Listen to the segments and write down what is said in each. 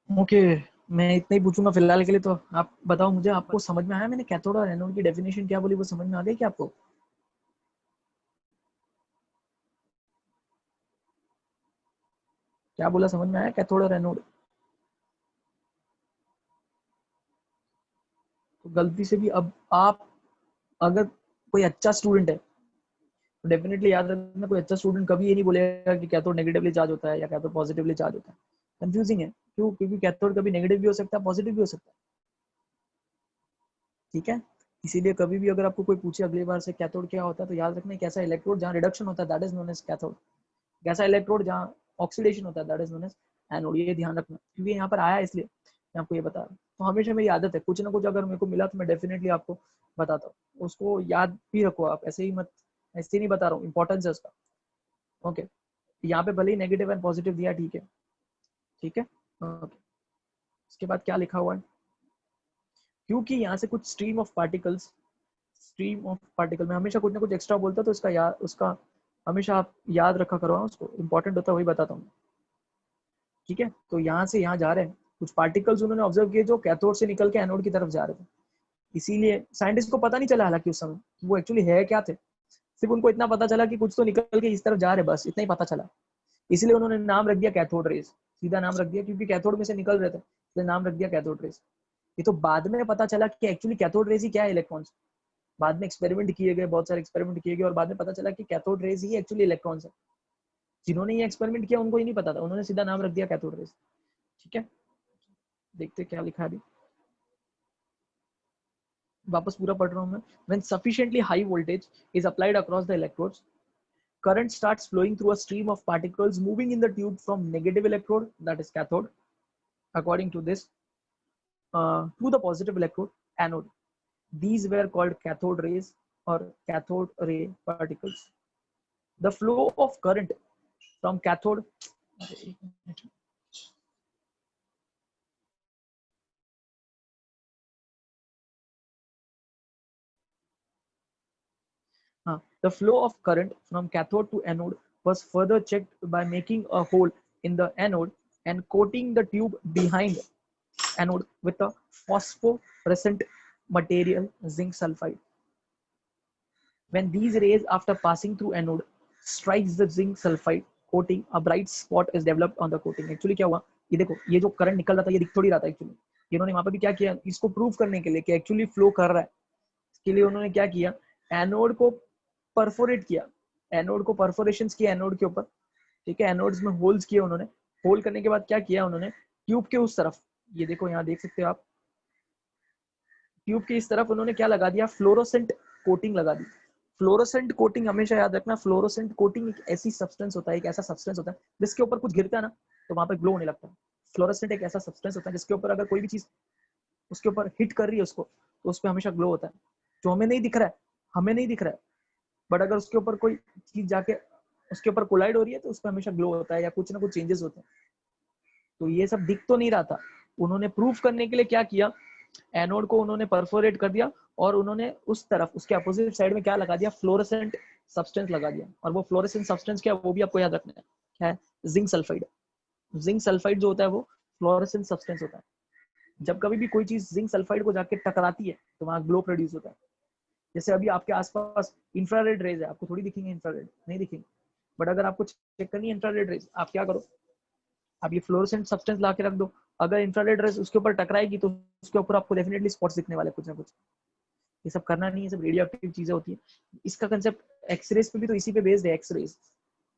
Okay, मैं इतना ही पूछूंगा फिलहाल के लिए। तो आप बताओ मुझे, आपको समझ में आया मैंने कैथोड और एनोड की डेफिनेशन क्या बोली, वो समझ में आ गई क्या आपको? क्या बोला, समझ में आया कैथोड और एनोड? तो गलती से भी अब आप, अगर कोई अच्छा स्टूडेंट है तो डेफिनेटली याद रखना, कोई अच्छा स्टूडेंट कभी ये नहीं बोलेगा कि कैथोड नेगेटिवली चार्ज होता है या कैथोड पॉजिटिवली चार्ज होता है। कंफ्यूजिंग है, क्यों? क्योंकि कैथोड कभी नेगेटिव भी हो सकता है, पॉजिटिव भी हो सकता है। ठीक है, इसीलिए कभी भी अगर आपको कोई पूछे अगली बार से कैथोड क्या होता है, तो याद रखना एक ऐसा इलेक्ट्रोड जहाँ रिडक्शन होता है, that is known as cathode. ऐसा इलेक्ट्रोड जहाँ ऑक्सीडेशन होता है, that is known as anode. ये ध्यान रखना, क्योंकि यहाँ पर आया इसलिए मैं आपको ये बता रहा हूँ। तो हमेशा मेरी आदत है, कुछ ना कुछ अगर मेरे को मिला तो मैं डेफिनेटली आपको बताता हूँ। उसको याद भी रखो आप, ऐसे ही मत, ऐसे नहीं बता रहा हूँ, इंपॉर्टेंस है उसका। ओके, यहाँ पे भले ही नेगेटिव एंड पॉजिटिव दिया, ठीक है, ठीक है। ओके, उसके बाद क्या लिखा हुआ है, क्योंकि यहाँ से कुछ स्ट्रीम ऑफ पार्टिकल में हमेशा कुछ ना कुछ एक्स्ट्रा बोलता है, तो उसका हमेशा आप याद रखा करो। उसको इंपॉर्टेंट होता है वही बताता हूँ। ठीक है, तो यहाँ से यहाँ जा रहे हैं कुछ पार्टिकल्स, उन्होंने ऑब्जर्व किए जो कैथोड से निकल के एनोड की तरफ जा रहे थे। इसीलिए साइंटिस्ट को पता नहीं चला हालांकि उस समय वो एक्चुअली है क्या थे। सिर्फ उनको इतना पता चला कि कुछ तो निकल के इस तरफ जा रहे, बस इतना ही पता चला। इसलिए उन्होंने नाम रख दिया कैथोड रेज, सीधा नाम रख दिया, क्योंकि कैथोड में से निकल रहे थे, इसलिए नाम रख दिया कैथोड रेज। ये तो बाद में पता चला कि एक्चुअली कैथोड रेज ही क्या है, इलेक्ट्रॉन्स। बाद में एक्सपेरिमेंट किए गए, बहुत सारे एक्सपेरिमेंट किए गए, और बाद में पता चला कि कैथोड रेज ही एक्चुअली इलेक्ट्रॉन्स है। जिन्होंने ये एक्सपेरिमेंट किया उनको ही नहीं पता था, उन्होंने सीधा नाम रख दिया कैथोड रेज। ठीक है, देखते क्या लिखा है अभी, वापस पूरा पढ़ रहा हूँ मैं। When sufficiently high voltage is applied across the electrodes, current starts flowing through a stream of particles moving in the tube from negative electrode, that is cathode, according to this, to the positive electrode, anode. These were called cathode rays or cathode ray particles. The flow of current from cathode, the flow of current from cathode to anode was further checked by making a hole in the anode and coating the tube behind anode with a phosphorescent material, zinc sulfide. When these rays, after passing through anode, strikes the zinc sulfide coating, a bright spot is developed on the coating. Actually क्या हुआ, ये देखो, ये जो current निकल रहा था ये दिख थोड़ी रहा था एक्चुअली। इन्होंने वहां पर भी क्या किया, इसको प्रूव करने के लिए कि एक्चुअली फ्लो कर रहा है, इसके लिए उन्होंने क्या किया, एनोड को परफोरेट किया, एनोड को परफोरेशन किया एनोड के ऊपर। ठीक है, एनोड्स में होल्स किए उन्होंने। होल करने के बाद क्या किया उन्होंने, ट्यूब के उस तरफ, ये देखो यहाँ देख सकते हो आप, ट्यूब के इस तरफ उन्होंने क्या लगा दिया, फ्लोरोसेंट कोटिंग लगा दी। फ्लोरोसेंट कोटिंग हमेशा याद रखना, फ्लोरोसेंट कोटिंग एक ऐसी सब्सटेंस होता है, एक ऐसा सब्सटेंस होता है जिसके ऊपर कुछ गिरता है ना तो वहां पर ग्लो होने लगता है। फ्लोरोसेंट एक ऐसा सब्सटेंस होता है जिसके ऊपर अगर कोई भी चीज उसके ऊपर हिट कर रही है उसको, तो उस पर हमेशा ग्लो होता है। जो हमें नहीं दिख रहा है, हमें नहीं दिख रहा है, बट अगर उसके ऊपर कोई चीज जाके उसके ऊपर कोलाइड हो रही है तो उस पर हमेशा ग्लो होता है या कुछ ना कुछ चेंजेस होते हैं। तो ये सब दिख तो नहीं रहा था, उन्होंने प्रूफ करने के लिए क्या किया, एनोड को उन्होंने परफोरेट कर दिया और उन्होंने उस तरफ उसके अपोजिट साइड में क्या लगा दिया, फ्लोरेसेंट सब्सटेंस लगा दिया। और वो फ्लोरेसेंट सब्सटेंस क्या है वो भी आपको याद रखना है, क्या है, जिंक सल्फाइड। जिंक सल्फाइड जो होता है वो फ्लोरेसेंट सब्सटेंस होता है। जब कभी भी कोई चीज जिंक सल्फाइड को जाके टकराती है तो वहां ग्लो प्रोड्यूस होता है। जैसे अभी आपके आसपास इंफ्रारेड रेज है, आपको थोड़ी दिखेंगे, इंफ्रारेड नहीं दिखेंगे, बट अगर आपको चेक करनी है इंफ्रारेड रेज, आप क्या करो, आप ये फ्लोरोसेंट सब्सटेंस ला के रख दो, अगर इंफ्रारेड रेज उसके ऊपर टकराएगी तो उसके ऊपर आपको डेफिनेटली स्पॉट्स दिखने वाले कुछ ना कुछ। ये सब करना नहीं है, सब रेडियो एक्टिव चीजें होती है। इसका कंसेप्ट एक्सरेज पे भी तो इसी पे बेस्ड है। एक्सरेज,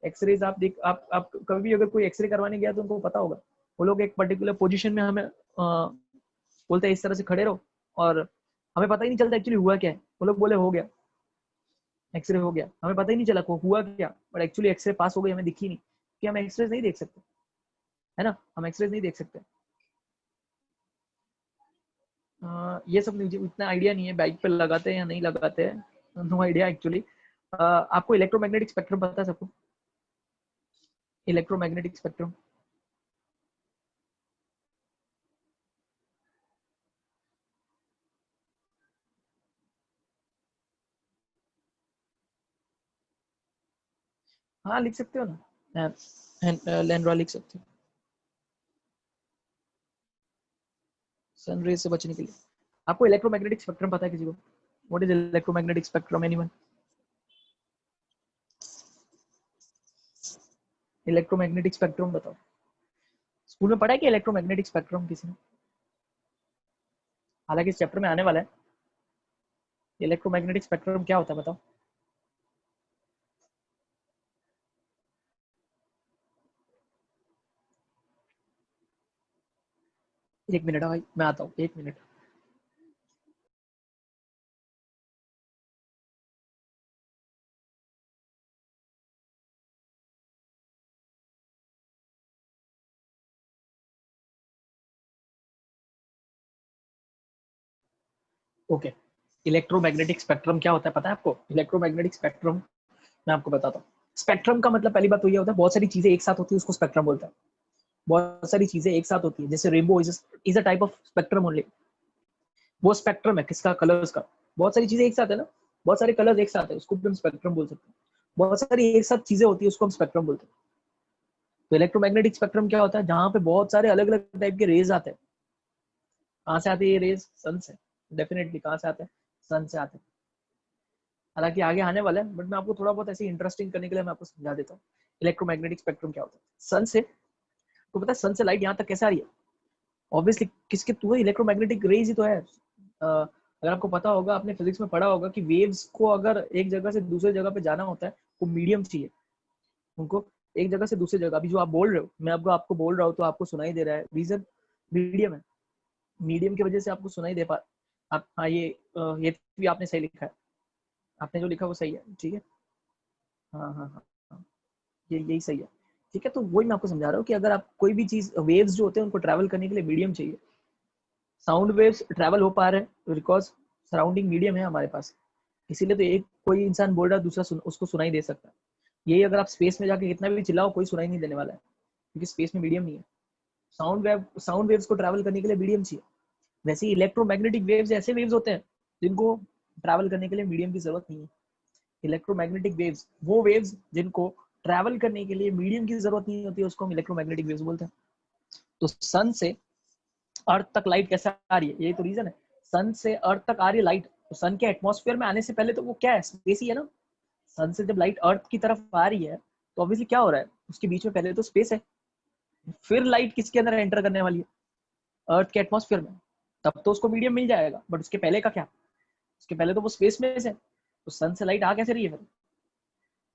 एक्सरेज आप देख, आप कभी भी अगर कोई एक्सरे करवाने गया तो उनको पता होगा, वो लोग एक पर्टिकुलर पोजीशन में हमें बोलते हैं इस तरह से खड़े रहो, और हमें पता ही नहीं चलता एक्चुअली हुआ क्या है। वो लोग बोले हो गया, एक्सरे हो गया, हमें पता ही नहीं चला को हुआ क्या, बट एक्चुअली एक्सरे पास हो गई, हमें दिखी नहीं कि हम एक्सरे नहीं देख सकते, है ना, हम एक्सरे नहीं देख सकते। ये सब मुझे इतना आइडिया नहीं है, बाइक पे लगाते हैं या नहीं लगाते हैं, नो आइडिया एक्चुअली। आपको इलेक्ट्रोमैग्नेटिक स्पेक्ट्रम पता है सबको, इलेक्ट्रोमैग्नेटिक स्पेक्ट्रम? हाँ लिख सकते हो ना, लैंड्रा लिख सकते हो। सन रेज से बचने के लिए। आपको इलेक्ट्रोमैग्नेटिक स्पेक्ट्रम पता है किसी को? What is electromagnetic spectrum? Anyone? Electromagnetic spectrum बताओ। स्कूल में पढ़ा है कि इलेक्ट्रोमैग्नेटिक स्पेक्ट्रम किसी ने? हालांकि इस चैप्टर में आने वाला है। इलेक्ट्रोमैग्नेटिक स्पेक्ट्रम क्या होता है बताओ। एक मिनट भाई, मैं आता हूँ, एक मिनट। ओके, इलेक्ट्रोमैग्नेटिक स्पेक्ट्रम क्या होता है पता है आपको? इलेक्ट्रोमैग्नेटिक स्पेक्ट्रम मैं आपको बताता हूँ। स्पेक्ट्रम का मतलब पहली बात तो ये होता है बहुत सारी चीजें एक साथ होती है उसको स्पेक्ट्रम बोलते हैं। बहुत सारी चीजें एक साथ होती है, जैसे rainbow is a type of spectrum only. वो स्पेक्ट्रम है किसका? कलर्स का। बहुत सारी चीजें एक साथ है ना, बहुत सारे कलर्स एक साथ है, उसको भी हम स्पेक्ट्रम बोल सकते हैं। बहुत सारी एक साथ चीजें होती है उसको हम स्पेक्ट्रम बोलते हैं। तो इलेक्ट्रोमैग्नेटिक स्पेक्ट्रम क्या होता है? जहाँ पे बहुत सारे अलग अलग टाइप के रेज आते हैं। कहाँ से आते हैं ये रेज? सन से। डेफिनेटली कहाँ से आते हैं? सन से आते हैं। हालांकि आगे आने वाला है, बट मैं आपको थोड़ा बहुत ऐसे इंटरेस्टिंग करने के लिए मैं आपको समझा देता हूँ इलेक्ट्रोमैग्नेटिक स्पेक्ट्रम क्या होता है। सन से, तो पता है सन से लाइट यहाँ तक कैसे आ रही है? ऑब्वियसली किसके थ्रू? इलेक्ट्रोमैग्नेटिक रेज ही तो है। अगर आपको पता होगा, आपने फिजिक्स में पढ़ा होगा कि वेव्स को अगर एक जगह से दूसरे जगह पे जाना होता है, वो मीडियम चाहिए उनको। एक जगह से दूसरी जगह, अभी जो आप बोल रहे हो, मैं आपको आपको बोल रहा हूँ तो आपको सुनाई दे रहा है, रीजन मीडियम है। मीडियम की वजह से आपको सुनाई दे पा। आप हाँ, ये भी आपने सही लिखा है। आपने जो लिखा वो सही है, ठीक है। हाँ हाँ हाँ हाँ, ये यही सही है। ठीक है, तो वही मैं आपको समझा रहा हूँ कि अगर आप कोई भी चीज, वेव्स जो होते हैं उनको ट्रैवल करने के लिए मीडियम चाहिए। साउंड वेव्स ट्रैवल हो पा रहे हैं बिकॉज सराउंडिंग मीडियम है हमारे पास। इसीलिए तो एक कोई इंसान बोल रहा है, दूसरा उसको सुनाई दे सकता है। यही अगर आप स्पेस में जाके कितना भी चिल्लाओ, कोई सुनाई नहीं देने वाला है, क्योंकि स्पेस में मीडियम नहीं है। साउंड वेव्स को ट्रैवल करने के लिए मीडियम चाहिए। वैसे ही इलेक्ट्रोमैग्नेटिक वेव्स ऐसे वेव्स होते हैं जिनको ट्रैवल करने के लिए मीडियम की जरूरत नहीं है। इलेक्ट्रोमैग्नेटिक वेव्स वो वेव्स जिनको ट्रैवल करने के लिए मीडियम की जरूरत नहीं होती है, उसको हम इलेक्ट्रोमैग्नेटिक वेव्स बोलते हैं। तो सन से अर्थ तक लाइट कैसे आ रही है? यही तो रीजन है। सन से अर्थ तक आ रही है लाइट, तो सन के एटमॉस्फेयर में आने से पहले तो वो क्या है? स्पेस ही है ना। सन से जब लाइट अर्थ की तरफ आ रही है, तो ऑब्वियसली क्या हो रहा है? उसके बीच में पहले तो स्पेस है। फिर लाइट किसके अंदर एंटर करने वाली है? अर्थ के एटमॉस्फेयर में। तब तो उसको मीडियम मिल जाएगा, बट उसके पहले का क्या? उसके पहले तो वो स्पेस में है। तो सन से लाइट आ कैसे रही है फिर?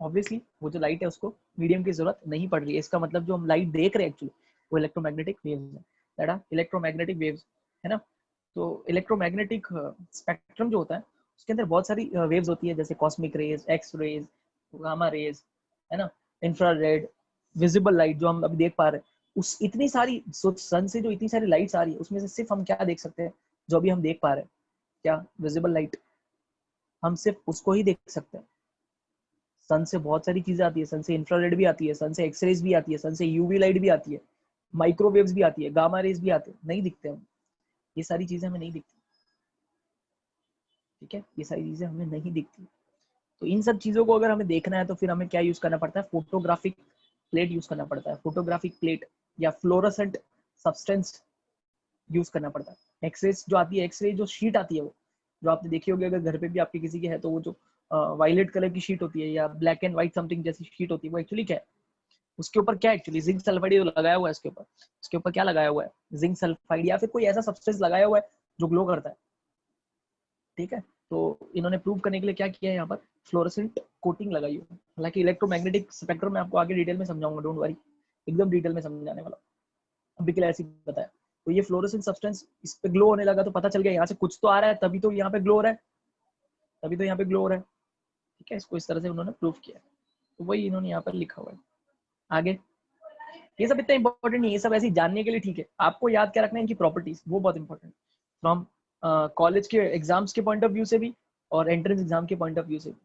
ऑब्वियसली वो जो लाइट है उसको मीडियम की जरूरत नहीं पड़ रही है। इसका मतलब जो हम लाइट देख रहे हैं एक्चुअली, वो इलेक्ट्रोमैग्नेटिक वेव्स है। दैट इलेक्ट्रोमैग्नेटिक वेव्स है ना। तो इलेक्ट्रोमैग्नेटिक स्पेक्ट्रम जो होता है, उसके अंदर बहुत सारी वेव्स होती है, जैसे cosmic rays, X rays, gamma rays, है ना, इंफ्रारेड, विजिबल लाइट जो हम अभी देख पा रहे हैं। उस इतनी सारी सन से जो इतनी सारी लाइट्स आ रही है, उसमें से सिर्फ हम क्या देख सकते हैं? जो अभी हम देख पा रहे हैं, क्या? Visible light. हम सिर्फ उसको ही देख सकते हैं। सन से बहुत सारी चीजें आती है, सन से इंफ्रारेड भी आती है, सन से एक्सरेज भी आती है, सन से यूवी लाइट भी आती है, माइक्रोवेव्स भी आती है, गामा रेज भी आते हैं, नहीं दिखते हम। ये सारी चीजें हमें नहीं दिखती। ठीक है, ये सारी चीजें हमें नहीं दिखती। तो इन सब चीजों को अगर हमें देखना है, तो फिर हमें क्या यूज करना पड़ता है? फोटोग्राफिक प्लेट यूज करना पड़ता है। फोटोग्राफिक प्लेट या फ्लोरोसेंट सब्सटेंस यूज करना पड़ता है। एक्सरेज जो आती है, एक्सरे जो शीट आती है, वो जो आपने देखी होगी, अगर घर पे भी आपके किसी के है, तो वो जो वायलेट कलर की शीट होती है या ब्लैक एंड व्हाइट समथिंग जैसी शीट होती है, वो एक्चुअली क्या है? उसके ऊपर क्या एक्चुअली जिंक सल्फाइड लगाया हुआ है। इसके ऊपर क्या लगाया हुआ है? जिंक सल्फाइड या फिर कोई ऐसा सब्सटेंस लगाया हुआ है जो ग्लो करता है। ठीक है, तो इन्होंने प्रूव करने के लिए क्या किया है? यहाँ पर फ्लोरोसेंट कोटिंग लगाई हुई है। हालांकि इलेक्ट्रोमैग्नेटिक स्पेक्ट्रम में आपको आगे डिटेल में समझाऊंगा, डोंट वरी, एकदम डिटेल में समझाने वाला। अभी के लिए ऐसे ही बताया। तो ये फ्लोरोसेंट सब्सटेंस इस पे ग्लो होने लगा, तो पता चल गया यहाँ से कुछ तो आ रहा है, तभी तो यहाँ पे ग्लो हो रहा है, तभी तो यहाँ पे ग्लो हो रहा है। ठीक है, इसको इस तरह से उन्होंने प्रूव किया। तो वही इन्होंने यहाँ पर लिखा हुआ है। आगे ये सब इतना इंपॉर्टेंट नहीं है, ये सब ऐसे ही जानने के लिए, ठीक है। आपको याद क्या रखना है? इनकी प्रॉपर्टीज, वो बहुत इंपॉर्टेंट फ्रॉम कॉलेज के एग्जाम्स के पॉइंट ऑफ व्यू से भी, और एंट्रेंस एग्जाम के पॉइंट ऑफ व्यू से भी।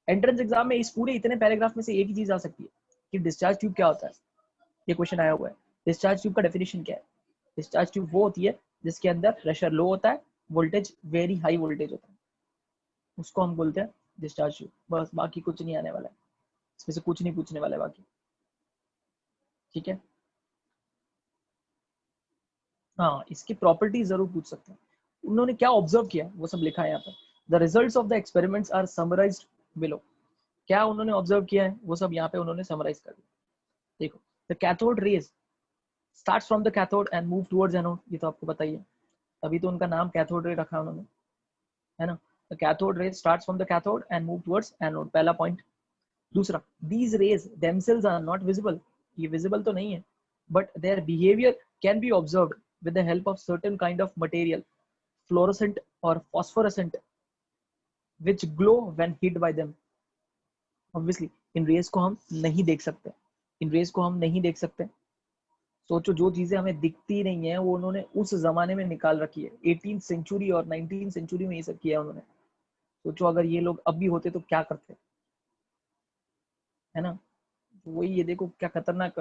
एंट्रेंस एग्जाम में इस पूरे इतने पैराग्राफ में से एक ही चीज आ सकती है कि डिस्चार्ज ट्यूब क्या होता है। ये क्वेश्चन आया हुआ है। डिस्चार्ज ट्यूब का डेफिनेशन क्या है? डिस्चार्ज ट्यूब वो होती है जिसके अंदर प्रेशर लो होता है, वोल्टेज वेरी हाई वोल्टेज होता है, उसको हम बोलते हैं डिस्चार्ज ट्यूब। बस, बाकी कुछ नहीं आने वाला है, इसमें से कुछ नहीं पूछने वाला है बाकी। ठीक है, हाँ, इसकी प्रॉपर्टी जरूर पूछ सकते हैं। उन्होंने क्या ऑब्जर्व किया वो सब लिखा है यहाँ पर। The results of the experiments are summarised below. क्या उन्होंने ऑब्जर्व किया है वो सब यहाँ पे उन्होंने समराइज कर दिया। देखो, the cathode rays starts from the cathode and move towards anode, ये तो आपको पता ही है, तभी तो उनका नाम कैथोड रे रखा उन्होंने, है ना। The cathode rays starts from the cathode and move towards anode, पहला पॉइंट। दूसरा, these rays themselves are not visible, ये visible तो नहीं है, but their behavior can be observed with the help of certain kind of material, fluorescent or phosphorescent, which glow when hit by them। Obviously इन rays को हम नहीं देख सकते, इन रेज को हम नहीं देख सकते। सोचो, जो चीजें हमें दिखती नहीं है वो उन्होंने उस जमाने में निकाल रखी है, 18th सेंचुरी और 19th सेंचुरी में ये सब किया उन्होंने। सोचो अगर ये लोग अब भी होते तो क्या करते, है ना। वही, ये देखो क्या खतरनाक,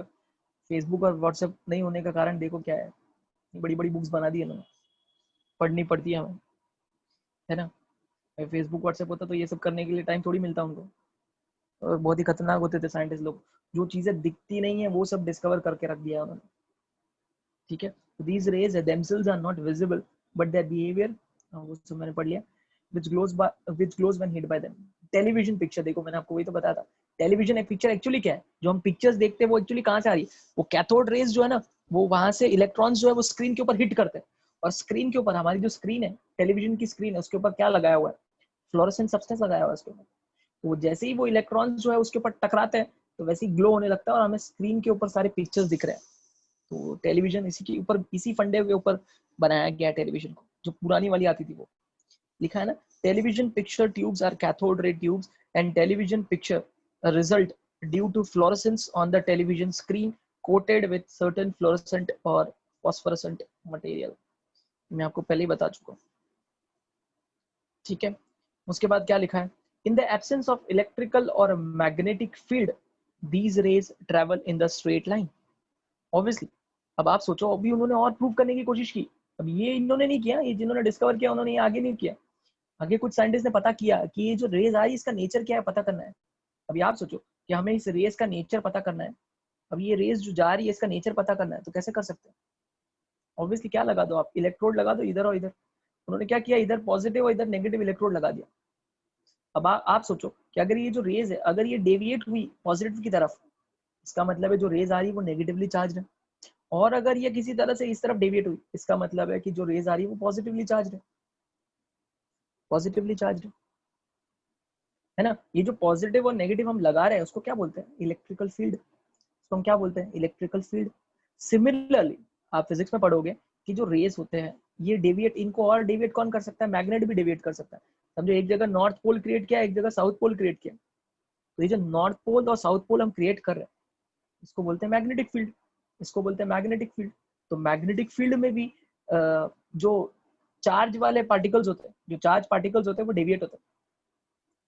फेसबुक और व्हाट्सएप नहीं होने का कारण देखो क्या है, बड़ी बड़ी बुक्स बना दी इन्होंने, पढ़नी पड़ती है हमें, है ना। फेसबुक व्हाट्सएप होता तो ये सब करने के लिए टाइम थोड़ी मिलता उनको। और बहुत ही खतरनाक होते थे साइंटिस्ट लोग, जो चीजें दिखती नहीं है वो सब डिस्कवर करके रख दिया उन्होंने। ठीक है, these rays themselves are not visible but their behaviour, वो सब मैंने पढ़ लिया, which glows when hit by them। Television picture देखो, मैंने आपको वही तो बताया था, टेलीविजन एक पिक्चर एक्चुअली क्या है, जो हम पिक्चर्स देखते हैं वो एक्चुअली कहाँ से आ रही है, वो कैथोड रेज जो है ना, वो वहां से इलेक्ट्रॉन्स जो है वो स्क्रीन के ऊपर हिट करते हैं, और स्क्रीन के ऊपर, हमारी जो स्क्रीन है, टेलीविजन की स्क्रीन है, उसके ऊपर क्या लगाया हुआ है, फ्लोरेसेंट सब्सटेंस लगाया हुआ है उसके ऊपर। तो जैसे ही वो इलेक्ट्रॉन्स जो है उसके ऊपर टकराते हैं तो वैसे ही ग्लो होने लगता है और हमें स्क्रीन के ऊपर सारे पिक्चर्स दिख रहे हैं। तो टेलीविजन इसी के ऊपर, इसी फंडे के ऊपर बनाया गया है टेलीविजन को, जो पुरानी वाली आती थी वो। लिखा है ना, television picture tubes are cathode ray tubes and television picture result due to fluorescence on the television screen coated with certain fluorescent और फॉस्फोरेसेंट मटेरियल। मैं आपको पहले ही बता चुका हूँ। ठीक है, उसके बाद क्या लिखा है, in the absence of electrical और magnetic field these rays travel in the straight line. Obviously, अब आप सोचो, अभी उन्होंने और प्रूव करने की कोशिश की, अब ये इन्होंने नहीं किया, ये जिन्होंने डिस्कवर किया उन्होंने ये आगे नहीं किया, आगे कुछ साइंटिस्ट ने पता किया कि ये जो रेज आ रही है इसका नेचर क्या है पता करना है। अभी आप सोचो कि हमें इस रेज का नेचर पता करना है, अब ये रेज जो जा रही है इसका नेचर पता करना है, तो कैसे कर सकते हैं। ऑब्वियसली क्या लगा दो आप, इलेक्ट्रोड लगा दो इधर और इधर। उन्होंने क्या किया, इधर पॉजिटिव और इधर नेगेटिव इलेक्ट्रोड लगा दिया। अब आप सोचो कि अगर ये जो रेज है अगर ये डेविएट हुई पॉजिटिव की तरफ, इसका मतलब है जो रेज आ रही है वो नेगेटिवली चार्ज है, और अगर ये किसी तरह से इस तरफ डेविएट हुई, इसका मतलब है कि जो रेज आ रही है वो पॉजिटिवली चार्ज है, पॉजिटिवली चार्ज है ना। ये जो पॉजिटिव और नेगेटिव हम लगा रहे हैं उसको क्या बोलते हैं, इलेक्ट्रिकल फील्ड। उसको हम क्या बोलते हैं, इलेक्ट्रिकल फील्ड। सिमिलरली आप फिजिक्स में पढ़ोगे कि जो रेस होते हैं ये डेविएट, इनको और डेविएट कौन कर सकता है, मैग्नेट भी डेविएट कर सकता है। समझो, एक जगह नॉर्थ पोल क्रिएट किया, एक जगह साउथ पोल क्रिएट किया, तो ये जो नॉर्थ पोल और साउथ पोल हम क्रिएट कर रहे हैं इसको बोलते हैं मैग्नेटिक फील्ड, इसको बोलते हैं मैग्नेटिक फील्ड। तो मैग्नेटिक फील्ड में भी जो चार्ज वाले पार्टिकल्स होते हैं, जो चार्ज पार्टिकल्स होते हैं वो डेविएट होते हैं,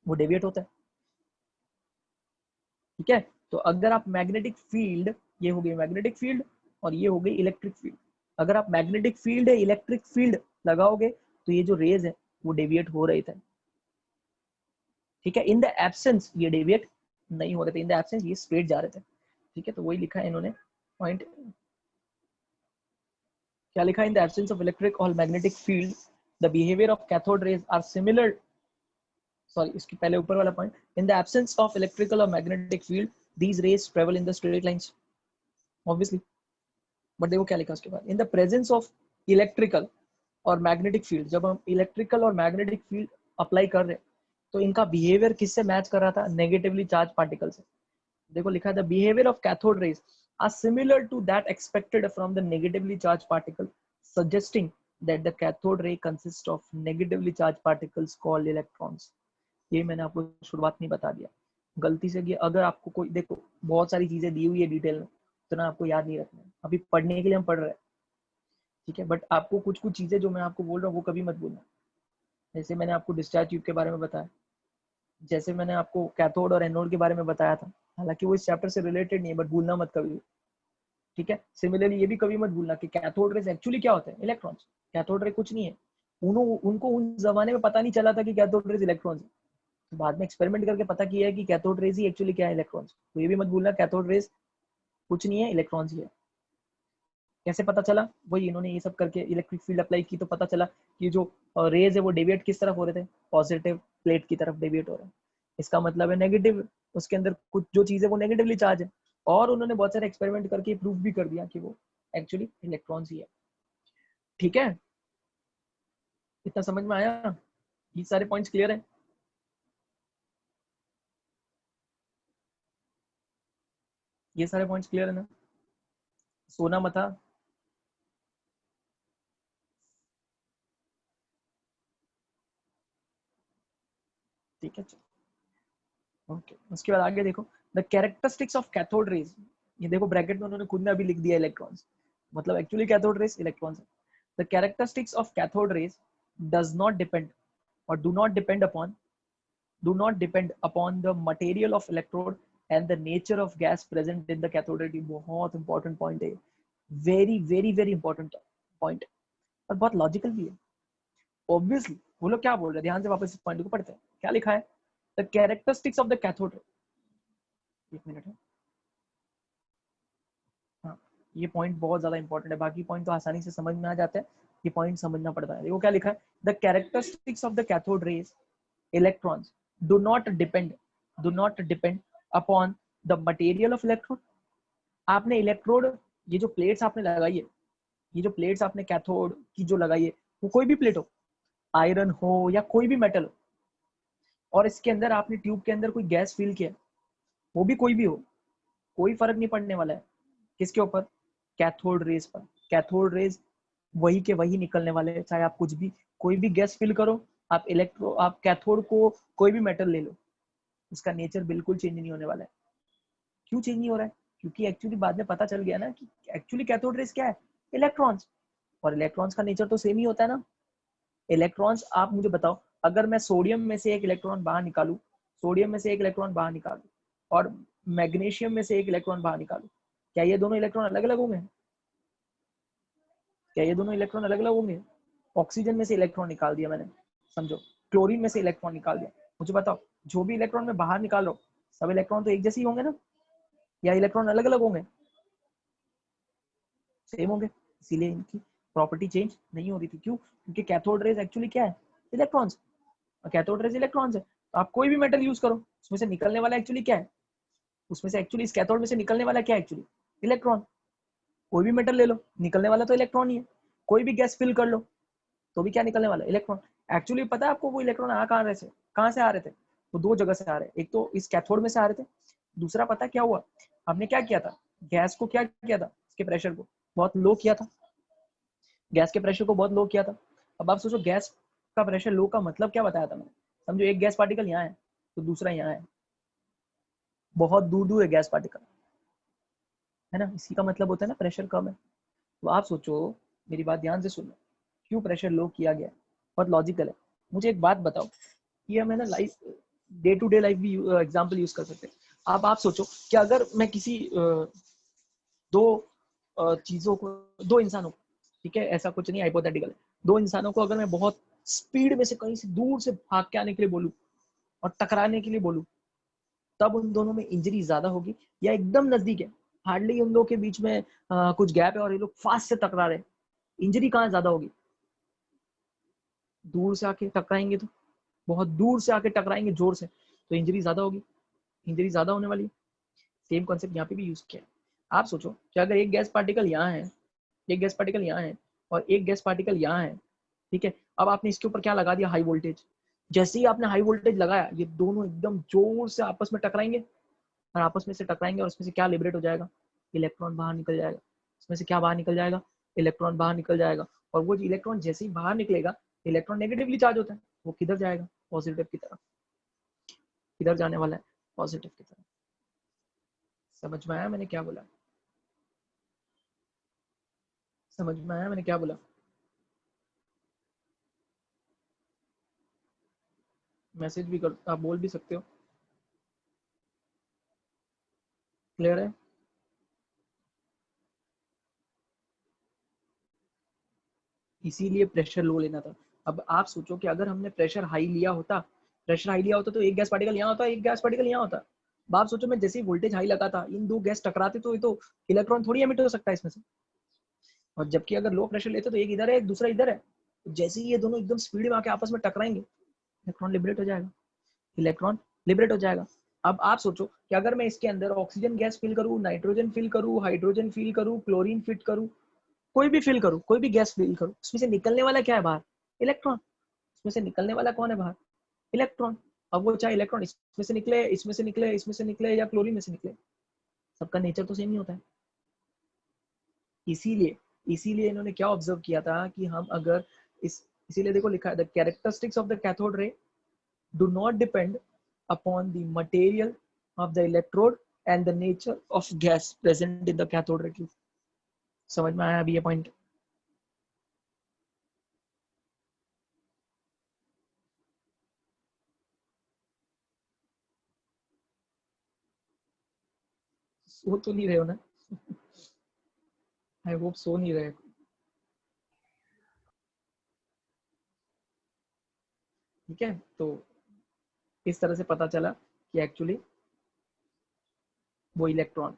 वो डेविएट होता है। ठीक है, तो अगर आप मैग्नेटिक फील्ड, ये हो गई मैग्नेटिक फील्ड और ये हो गई इलेक्ट्रिक फील्ड, अगर आप मैग्नेटिक फील्ड है इलेक्ट्रिक फील्ड लगाओगे तो ये जो रेज है वो डेविएट हो रहे थे। ठीक है, इन द एब्सेंस ये डेविएट नहीं हो रहे थे, इन द एब्सेंस ये स्ट्रेट जा रहे थे। ठीक है, तो वही लिखा है इन्होंने पॉइंट, क्या लिखा है, in the absence of electric और magnetic field the behaviour of cathode rays are similar, sorry इसके पहले ऊपर वाला point, in the absence of electrical और magnetic field these rays travel in the straight lines. Obviously, but देखो क्या लिखा उसके बाद, in the presence of electrical और मैग्नेटिक फील्ड, जब हम इलेक्ट्रिकल और मैग्नेटिक फील्ड अप्लाई कर रहे हैं तो इनका बिहेवियर किससे मैच कर रहा था, नेगेटिवली चार्ज पार्टिकल से। देखो लिखा है, the behaviour of cathode rays are similar to that expected from the negatively charge particle, suggesting that the cathode ray consist of negatively charge particles called electrons. ये मैंने आपको शुरुआत में बता दिया, गलती से कि अगर आपको कोई, देखो बहुत सारी चीजें दी हुई है डिटेल में, उतना आपको याद नहीं रखना है, अभी पढ़ने के लिए हम पढ़ रहे हैं। ठीक है, बट आपको कुछ कुछ चीजें जो मैं आपको बोल रहा हूँ वो कभी मत भूलना। जैसे मैंने आपको डिस्चार्ज ट्यूब के बारे में बताया, जैसे मैंने आपको कैथोड और एनोड के बारे में बताया था, हालांकि वो इस चैप्टर से रिलेटेड नहीं है बट भूलना मत कभी भी। ठीक है, सिमिलरली ये भी कभी मत भूलना कि कैथोड रेज एक्चुअली क्या होते हैं, इलेक्ट्रॉन्स। कैथोड रे कुछ नहीं है, उनको उन जमाने में पता नहीं चला था कि कैथोड रेज इलेक्ट्रॉन्स है, तो बाद में एक्सपेरिमेंट करके पता किया है कि कैथोड रेज ही एक्चुअली क्या है, इलेक्ट्रॉन्स। तो ये भी मत भूलना, कैथोड रेज कुछ नहीं है, इलेक्ट्रॉन्स ही है। कैसे पता चला? वही इन्होंने ये सब करके इलेक्ट्रिक फील्ड अप्लाई की तो पता चला कि जो रेज है वो डेविएट किस तरफ हो रहे थे, पॉजिटिव प्लेट की तरफ डेविएट हो रहे हैं। इसका मतलब है नेगेटिव, उसके अंदर कुछ जो चीज है वो नेगेटिवली चार्ज है। और उन्होंने बहुत सारे एक्सपेरिमेंट करके प्रूव भी कर दिया कि वो एक्चुअली इलेक्ट्रॉन्स ही है। ठीक है, इतना समझ में आया? ये सारे पॉइंट्स क्लियर है? ये सारे पॉइंट्स क्लियर है ना? सोना मता। ठीक है, ओके। उसके बाद आगे देखो, the characteristics of cathode raise. ये देखो ब्रैकेट में उन्होंने खुद ने अभी लिख दिया इलेक्ट्रॉन्स, मतलब एक्चुअली कैथोड रेज इलेक्ट्रॉन्स है। The characteristics of cathode raise does not depend और do not depend upon the material of electrode and the nature of gas present in the cathode ray। बहुत important point है, very very very important point, और बहुत logical भी है। Obviously वो लोग क्या बोल रहे हैं, ध्यान से वापस इस पॉइंट को पढ़ते हैं। क्या लिखा है? The characteristics of the cathode रे। एक मिनट है, हाँ, ये पॉइंट बहुत ज्यादा इंपॉर्टेंट है, बाकी पॉइंट तो आसानी से समझ में आ जाते हैं, ये पॉइंट समझना पड़ता है। देखो क्या लिखा है, the characteristics of the cathode rays electrons do not depend upon the material of electrode। आपने इलेक्ट्रोड, ये जो प्लेट्स आपने लगाई है, ये जो प्लेट्स आपने कैथोड की जो लगाई है, वो कोई भी प्लेट हो, आयरन हो या कोई भी मेटल हो, और इसके अंदर आपने ट्यूब के अंदर कोई गैस फिल किया, वो भी कोई भी हो, कोई फर्क नहीं पड़ने वाला है किसके ऊपर, कैथोड रेज पर। कैथोड रेज वही के वही निकलने वाले हैं, चाहे आप कुछ भी कोई भी गैस फिल करो, आप कैथोड को कोई भी मेटल ले लो, उसका नेचर बिल्कुल चेंज नहीं होने वाला है। क्यों चेंज नहीं हो रहा है? क्योंकि एक्चुअली बाद में पता चल गया ना कि एक्चुअली कैथोड रेज क्या है, इलेक्ट्रॉन्स, और इलेक्ट्रॉन्स का नेचर तो सेम ही होता है ना। इलेक्ट्रॉन्स, आप मुझे बताओ, अगर मैं सोडियम में से एक इलेक्ट्रॉन बाहर निकालू, सोडियम में से एक इलेक्ट्रॉन बाहर निकालू, और मैग्नीशियम में से एक इलेक्ट्रॉन बाहर निकालू, क्या ये दोनों इलेक्ट्रॉन अलग अलग होंगे? क्या ये दोनों इलेक्ट्रॉन अलग अलग होंगे? ऑक्सीजन में से इलेक्ट्रॉन निकाल दिया मैंने, समझो, क्लोरीन में से इलेक्ट्रॉन निकाल दिया, मुझे बताओ, जो भी इलेक्ट्रॉन मैं बाहर निकाल रहा हूँ, सब इलेक्ट्रॉन तो एक जैसे ही होंगे ना, या इलेक्ट्रॉन अलग अलग होंगे? सेम होंगे। इसीलिए इनकी प्रॉपर्टी चेंज नहीं हो रही थी। क्यों? क्योंकि कैथोड रेज एक्चुअली क्या है, इलेक्ट्रॉन्स, और कैथोड रेज इलेक्ट्रॉन्स है। तो आप कोई भी मेटल यूज करो, उसमें से निकलने वाला एक्चुअली क्या है, उसमें से एक्चुअली इस कैथोड में से निकलने वाला क्या है, एक्चुअली इलेक्ट्रॉन। कोई भी मेटल ले लो, निकलने वाला तो इलेक्ट्रॉन ही है। कोई भी गैस फिल कर लो, तो भी क्या निकलने वाला है, इलेक्ट्रॉन। एक्चुअली पता है आपको वो इलेक्ट्रॉन आ कहाँ से आ रहे थे? वो दो जगह से आ रहे, एक तो इस कैथोड में से आ रहे थे, दूसरा पता क्या हुआ, हमने क्या किया था, गैस को क्या किया था, इसके प्रेशर को बहुत लो किया था, गैस के प्रेशर को बहुत लो किया था। अब आप सोचो, गैस का प्रेशर लो का मतलब क्या बताया था मैंने? समझो एक गैस पार्टिकल यहाँ है तो दूसरा यहाँ है, बहुत दूर दूर है गैस पार्टिकल, है ना, इसी का मतलब होता है ना प्रेशर कम है। तो आप सोचो, मेरी बात ध्यान से सुनो, क्यों प्रेशर लो किया गया, बहुत लॉजिकल है। मुझे एक बात बताओ, ये हम है ना life, day to day life भी एग्जाम्पल यूज कर सकते हैं। आप सोचो कि अगर मैं किसी दो चीजों को, दो इंसानों को, ठीक है, ऐसा कुछ नहीं, हाइपोथेटिकल है, दो इंसानों को अगर मैं बहुत स्पीड में से कहीं से दूर से भाग के आने के लिए बोलूं और टकराने के लिए बोलूं, तब उन दोनों में इंजरी ज्यादा होगी, या एकदम नजदीक है, हार्डली उन लोगों के बीच में कुछ गैप है और ये लोग फास्ट से टकरा रहे हैं, इंजरी कहाँ ज्यादा होगी? दूर से आके टकराएंगे तो, बहुत दूर से आके टकराएंगे जोर से, तो इंजरी ज्यादा होगी, इंजरी ज्यादा होने वाली है। सेम कॉन्सेप्ट यहाँ पे भी यूज किया है। आप सोचो कि अगर एक गैस पार्टिकल यहाँ है, एक गैस पार्टिकल यहाँ है और एक गैस पार्टिकल यहाँ है, ठीक है, अब आपने इसके ऊपर क्या लगा दिया, हाई वोल्टेज। जैसे ही आपने हाई वोल्टेज लगाया, ये दोनों एकदम जोर से आपस में टकराएंगे, और आपस में से टकराएंगे और उसमें से क्या लिबरेट हो जाएगा, इलेक्ट्रॉन बाहर निकल जाएगा। इसमें से क्या बाहर निकल जाएगा, इलेक्ट्रॉन बाहर निकल जाएगा। और वो इलेक्ट्रॉन जैसे ही बाहर निकलेगा, इलेक्ट्रॉन नेगेटिवली चार्ज होता है, वो किधर जाएगा, पॉजिटिव की तरफ। किधर जाने वाला है, पॉजिटिव की तरफ। समझ में आया मैंने क्या बोला? समझ में आया मैंने क्या बोला? मैसेज भी कर, आप बोल भी सकते हो। क्लियर है? इसीलिए प्रेशर लो लेना था। अब आप सोचो कि अगर हमने प्रेशर हाई लिया होता, प्रेशर हाई लिया होता तो एक गैस पार्टिकल यहाँ होता, एक गैस पार्टिकल यहाँ होता। अब आप सोचो, मैं जैसे ही वोल्टेज हाई लगाता, इन दो गैस टकराते, तो ये तो इलेक्ट्रॉन थोड़ी एमिट हो सकता है इसमें से, और जबकि अगर लो प्रेशर लेते तो एक इधर है एक दूसरा इधर है, तो जैसे ही ये दोनों एकदम स्पीड में आके आपस में टकराएंगे, इलेक्ट्रॉन लिबरेट हो जाएगा, इलेक्ट्रॉन लिबरेट हो जाएगा। अब आप सोचो कि अगर मैं इसके अंदर ऑक्सीजन गैस फिल करूँ, नाइट्रोजन फिल करूँ, हाइड्रोजन फिल करूँ, क्लोरीन फिट करूँ, कोई भी फिल करूँ, कोई भी गैस फिल करूँ, उसमें से निकलने वाला क्या है बाहर? इलेक्ट्रॉन। उसमें से निकलने वाला कौन है बाहर? इलेक्ट्रॉन। अब वो चाहे इलेक्ट्रॉन इसमें से निकले, इसमें से निकले, इसमें से निकले या क्लोरीन में से निकले, सबका नेचर तो सेम ही होता है। इसीलिए इसीलिए इन्होंने क्या ऑब्जर्व किया था कि हम अगर इसीलिए देखो लिखा है the characteristics of the cathode रे do not depend upon the material of the electrode and the nature of gas present in the cathode ray tube. समझ में आया अभी ये पॉइंट? सो तो नहीं रहे हो ना? आई होप सो नहीं रहे। ठीक है, तो इस तरह से पता चला कि एक्चुअली वो इलेक्ट्रॉन।